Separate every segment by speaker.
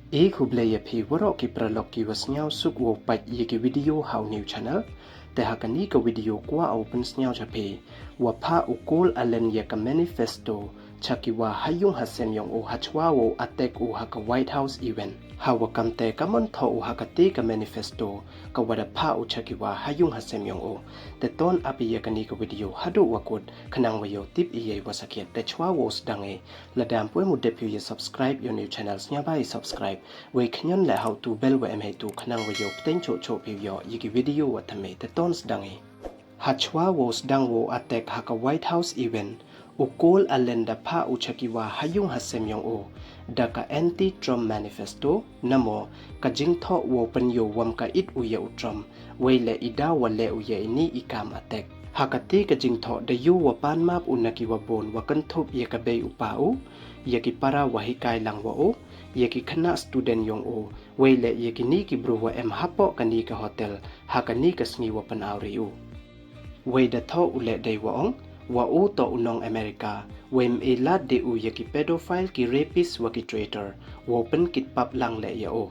Speaker 1: Kublaya P. Waroki Praloki was now suk wo Pait Yiki video how new channel. The Hakanika video qua opens now Jape. Wapa ukol alen yaka manifesto. Chakiwa hayung hasem yong o hachwa wo atek u haka White House event. Hawa kamte kamon to u hakate ka manifesto. Kawada pa u chakiwa hayung hasem yong o. The ton api yakanika video hadu wakut kanang wayo tip iye wasakiat the chwa wos dange. Ladam pwe mu depu ye subscribe your new channels nyabai subscribe. We kanyon le how to bell wa emhe tu kanang wayo pten cho cho pivyo yiki video watame the tons dange. Hachwa wos dangwo atek haka White House event. Ukol alenda pa uchakiwa hayung hasem yong o. Daka anti-Trump manifesto namo kajingtho wo penyo wam ka it uya utrom. Wele ida wale uya ini ikam atek. Hakati kajingtho da yu wapan map unaki wabon wakanthop yakabe upau. Yaki para wahikai lang wa o. Yaki kana student yong o. Wele yaki ni ki bruwa em hapo kani ka hotel. Hakani kasngi wapan auri u. Weda tho ule day waong. Wa u to unong Amerika, wem ila de u yaki pedophile ki rapist waki traitor, wopen kit pap lang le ya o.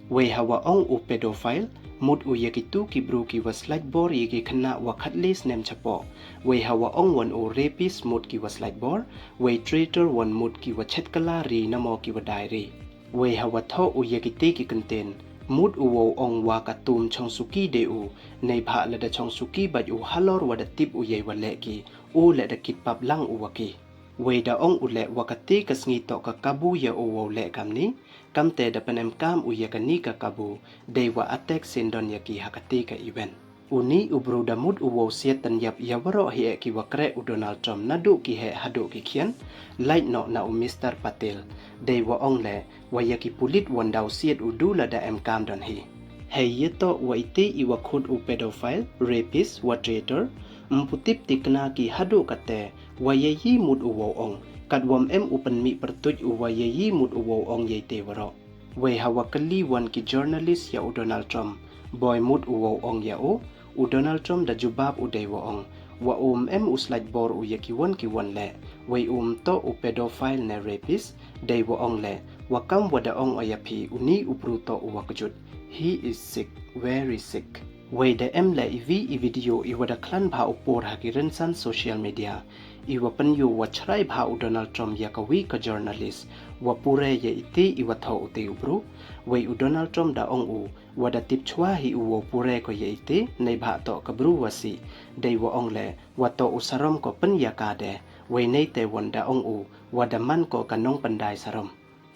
Speaker 1: We hawa ong u pedophile, mut u yaki tu ki bru ki was like bor yaki kana wakat lis nem chapo. We hawa ong wan u rapist mut ki was like bor, we traitor wan mut ki wa chet kala ri namo ki wa diary. We hawa tho u yaki te ki contain. Mud uwo ong waka tum chong suki de u, nei bha la da chong suki baj u halor wada tip u yei wale ki, u le da kit pap lang u waki. We da ong u le wakati kasngi to ka kabu ya u wo le kam ni, kam te da panem kam u ya ka ni ka kabu, de wa atek sindon ya ki hakati ka event. Uni ubru da mud uwo siat tan yap ya waro hi ki wakre u Donald Trump nadu ki he hadu ki kian, light no na u Mr. Patel. Day wa ong le, wa yaki pulit wandau siat udu la da em kam don hi. Hey yeto wa iti iwa khud u pedophile, rapist, wa traitor, mputip tikna ki hadu kate, wa yeyi mud uwo ong, kadwam em upan mi pertuj u wa yeyi mud uwo ong yete waro. We hawa kali wan ki journalist ya u Donald Trump, boy mud uwo ong ya u Donald Trump da jubab u day wa ong, wa em uslaj bor u yaki wan ki wan le, we to u pedophile ne rapist, day wa ong le, wa kam wada ong ayapi uni upruto u wakajut. He is sick, very sick. We da em le i video i wada klan bha upor hakiran san social media. Iwa penyu wa chrai bha u Donald Trump yakawi ka journalist, wa pure ye iti iwa tho u te ubru. We u Donald Trump da ong u, wada tip chwa hi u wo pure ko ye iti, nei bha to kabru wasi. Day wa ong le, wa to u sarom ko pen yakade, we nei te wanda ong u, wada man ko kanong pandai sarom.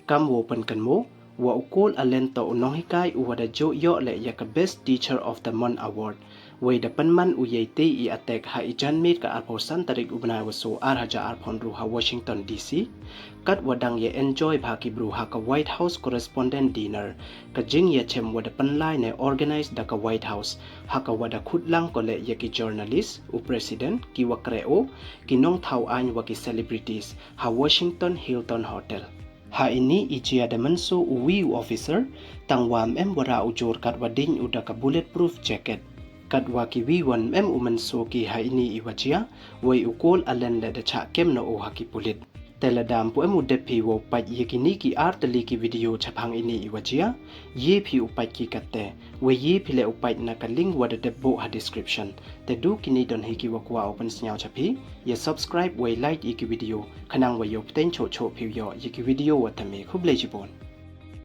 Speaker 1: Kam wo pen kan mo, wa ukol alento unong hikai u wada jo yo le yaka best teacher of the month award. We da penman u yete i atek ha ijan mit ka arposan tarik ubna waso arhaja arpondru ha Washington DC. Kat wadang ye enjoy bha ki bru ha ka White House correspondent dinner. Ka jing ye chem wada penlai ne organize da ka White House. Ha ka wada khutlang ko le ye ki journalist u president ki wakreo ki nong thau an wa ki celebrities ha Washington Hilton Hotel. Ha ini ijia da manso uwi officer tangwam em wara ujur kat wading uda ka bulletproof jacket. Kat waki wiwan em umanso ki ha ini iwajia way ukol alen le da cha kem na o haki pulit. Teladam pu emu depi wo Pait yekini ki artali ki video chaphang ini iwajia ye phi upait ki katte we ye phile upait na ka link wada debbo ha description te du kini don hiki wakwa open snyao chapi ye subscribe we like iki video khanang we yo pten cho cho phi yo yiki video watame khuble jibon.